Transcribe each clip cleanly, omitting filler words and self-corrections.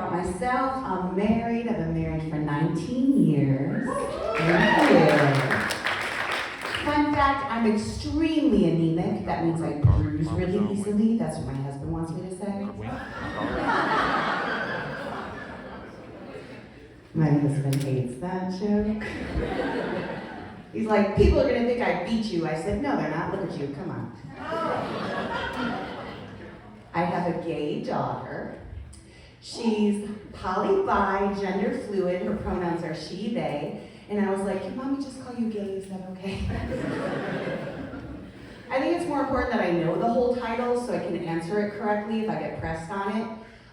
about myself. I'm married. I've been married for 19 years. Thank you. Fun fact, I'm extremely anemic. That means I bruise really easily. That's what my husband wants me to say. My husband hates that joke. He's like, people are gonna think I beat you. I said, no, they're not. Look at you, come on. I have a gay daughter. She's poly-bi, gender fluid. Her pronouns are she, they. And I was like, can mommy just call you gay? Is that okay? I think it's more important that I know the whole title so I can answer it correctly if I get pressed on it.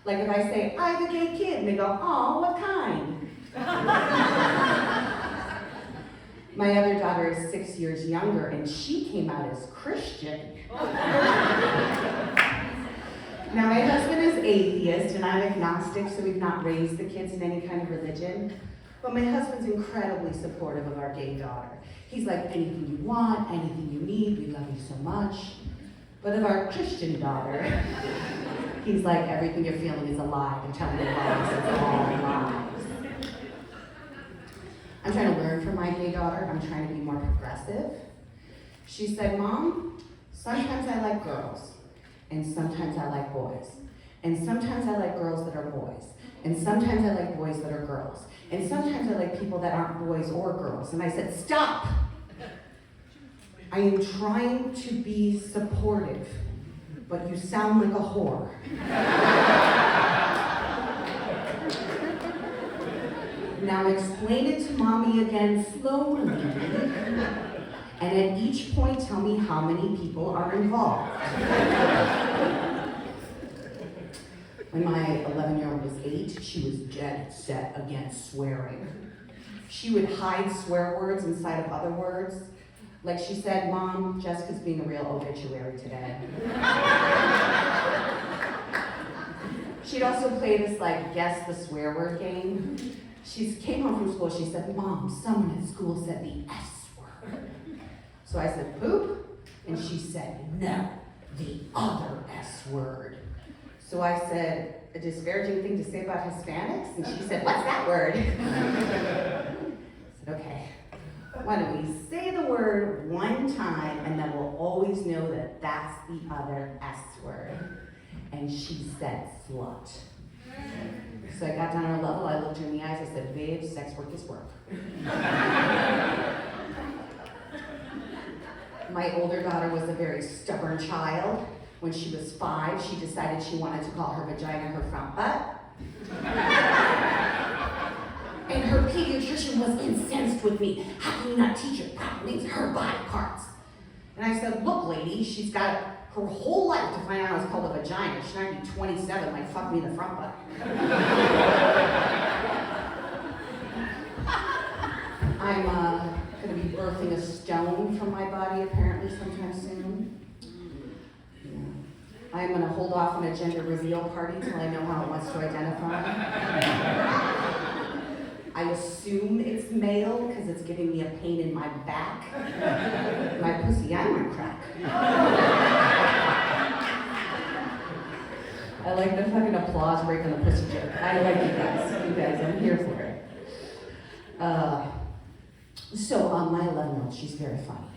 Like if I say, I have a gay kid, and they go, oh, what kind? My other daughter is 6 years younger, and she came out as Christian. Now, my husband is atheist, and I'm agnostic, so we've not raised the kids in any kind of religion. But my husband's incredibly supportive of our gay daughter. He's like, anything you want, anything you need, we love you so much. But of our Christian daughter, he's like, everything you're feeling is a lie. They're telling you lies, it's all lies. I'm trying to learn from my gay daughter. I'm trying to be more progressive. She said, Mom, sometimes I like girls, and sometimes I like boys. And sometimes I like girls that are boys. And sometimes I like boys that are girls. And sometimes I like people that aren't boys or girls. And I said, stop! I am trying to be supportive, but you sound like a whore. Now explain it to mommy again slowly. And at each point tell me how many people are involved. When my 11-year-old was 8, she was dead set against swearing. She would hide swear words inside of other words. Like she said, Mom, Jessica's being a real obituary today. She'd also play this like guess the swear word game. She came home from school, she said, Mom, someone at school said the S word. So I said, poop? And she said, no, the other S word. So I said, a disparaging thing to say about Hispanics? And she said, what's that word? I said, okay, why don't we say the word one time and then we'll always know that that's the other S word. And she said, slut. So I got down on her level, I looked her in the eyes, I said, babe, sex work is work. My older daughter was a very stubborn child. When she was 5, she decided she wanted to call her vagina her front butt. And her pediatrician was incensed with me. How can you not teach her proper names of her body parts? And I said, look, lady, she's got her whole life to find out how it's called a vagina. She's not gonna be 27, like fuck me in the front butt. I'm gonna be birthing a stone from my body apparently sometime soon. Yeah. I'm gonna hold off on a gender reveal party till I know how it wants to identify. I assume it's male because it's giving me a pain in my back. My pussy on my crack. I like the fucking applause break on the pussy joke. I like you guys. You guys, I'm here for it. So my 11-year-old, she's very funny.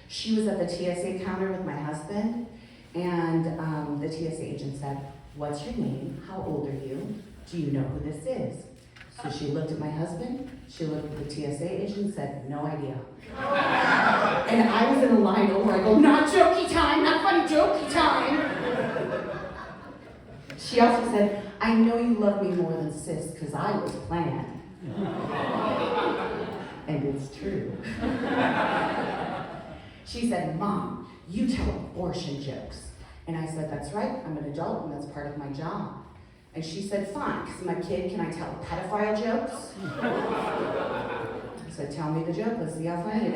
She was at the TSA counter with my husband, and the TSA agent said, what's your name? How old are you? Do you know who this is? So she looked at my husband, she looked at the TSA agent and said, no idea. And I was in a line over, I go, not jokey time, not funny jokey time. She also said, I know you love me more than sis, because I was planned. And it's true. She said, Mom, you tell abortion jokes. And I said, that's right, I'm an adult and that's part of my job. And she said, fine, because I'm a kid, can I tell pedophile jokes? I said, tell me the joke, let's see how funny it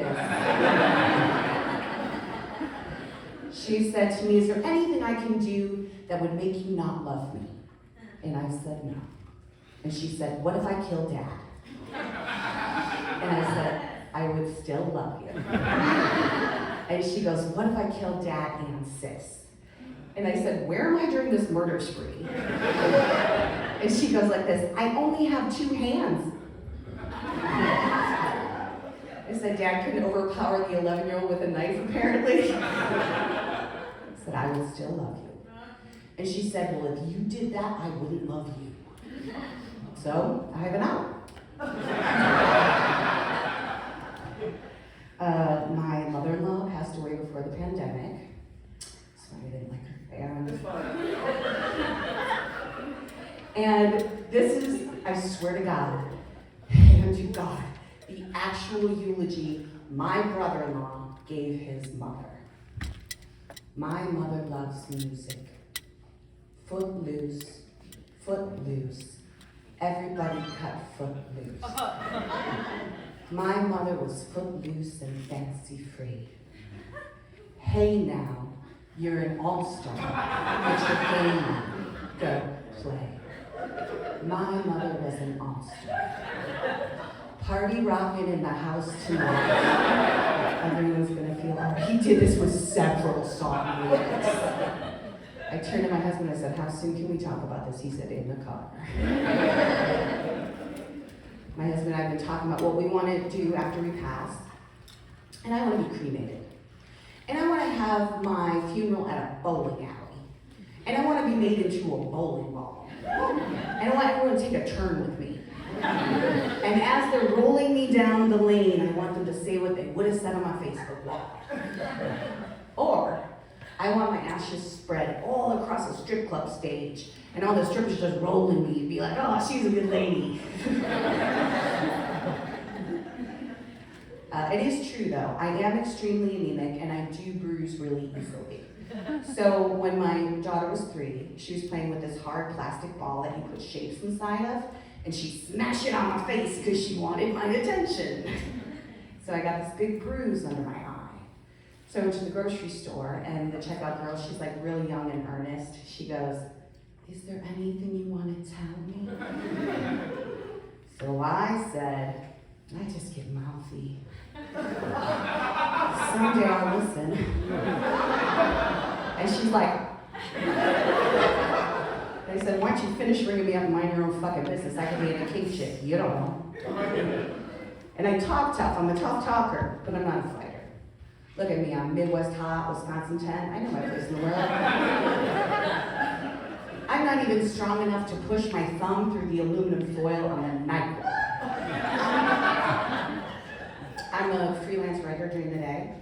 is. She said to me, is there anything I can do that would make you not love me? And I said, no. And she said, what if I kill Dad? And I said, I would still love you. And she goes, what if I kill Dad and sis? And I said, where am I during this murder spree? And she goes like this, I only have 2 hands. I said, Dad couldn't overpower the 11-year-old with a knife, apparently. I said, I will still love you. And she said, well, if you did that, I wouldn't love you. So, I have an out. My mother-in-law passed away before the pandemic. So I didn't like her fan. And this is, I swear to God, and to God, the actual eulogy my brother-in-law gave his mother. My mother loves music. Footloose, footloose. Everybody cut footloose. My mother was footloose and fancy free. Hey now, you're an all-star. It's your game now. Go play. My mother was an all-star. Party rocking in the house tonight. Everyone's gonna feel, oh, he did this with several song lyrics. I turned to my husband and I said, how soon can we talk about this? He said, in the car. My husband and I have been talking about what we want to do after we pass. And I want to be cremated. And I want to have my funeral at a bowling alley. And I want to be made into a bowling ball. And I want everyone to take a turn with me. And as they're rolling me down the lane, I want them to say what they would have said on my Facebook wall. Or, I want my ashes spread all across a strip club stage, and all the strippers just rolling me and be like, oh, she's a good lady. It is true though, I am extremely anemic and I do bruise really easily. So when my daughter was 3, she was playing with this hard plastic ball that he put shapes inside of, and she smashed it on my face because she wanted my attention. So I got this big bruise under my eye. So I went to the grocery store, and the checkout girl, she's like really young and earnest. She goes, is there anything you want to tell me? So I said, I just get mouthy. Someday I'll listen. And she's like, they said, why don't you finish ringing me up and mind your own fucking business? I could be in a king shit. You don't know. And I talk tough. I'm a tough talker, but I'm not a fighter. Look at me, I'm Midwest hot, Wisconsin 10. I know my place in the world. I'm not even strong enough to push my thumb through the aluminum foil on the night. I'm a freelance writer during the day.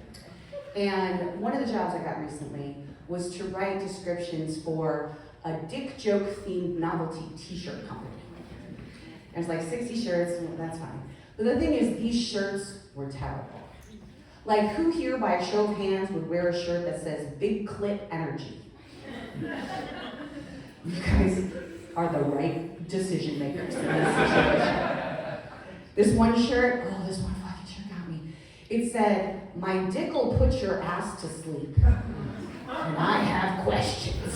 And one of the jobs I got recently was to write descriptions for a dick joke themed novelty t-shirt company. There's like 60 shirts, and that's fine. But the thing is, these shirts were terrible. Like, who here by a show of hands would wear a shirt that says Big Clit Energy? You guys are the right decision makers in this situation. This one shirt, oh, this one fucking shirt got me. It said, my dick'll put your ass to sleep. And I have questions.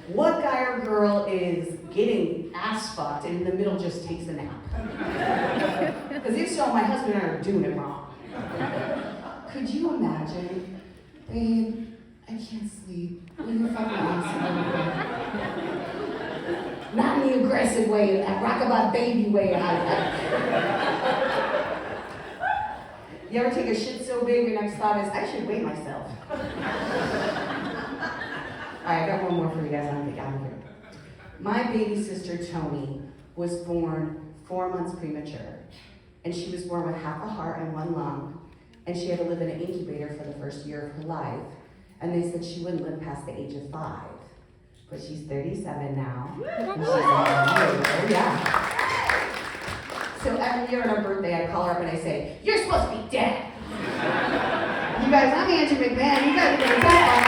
What guy or girl is getting ass fucked and in the middle just takes a nap? Because if so, my husband and I are doing it wrong. Could you imagine, babe, I can't sleep. Will you fucking ask me? Not in the aggressive way, in that rockabye baby way I like. You ever take a shit so big, your next thought is, I should weigh myself. Alright, I got one more for you guys, I'm gonna get out of here. My baby sister, Tony, was born 4 months premature. And she was born with half a heart and 1 lung. And she had to live in an incubator for the first year of her life. And they said she wouldn't live past the age of 5. But she's 37 now. And she's oh yeah. So every year on her birthday, I call her up and I say, you're supposed to be dead. You guys, I'm Angie McMahon. You guys are gonna die.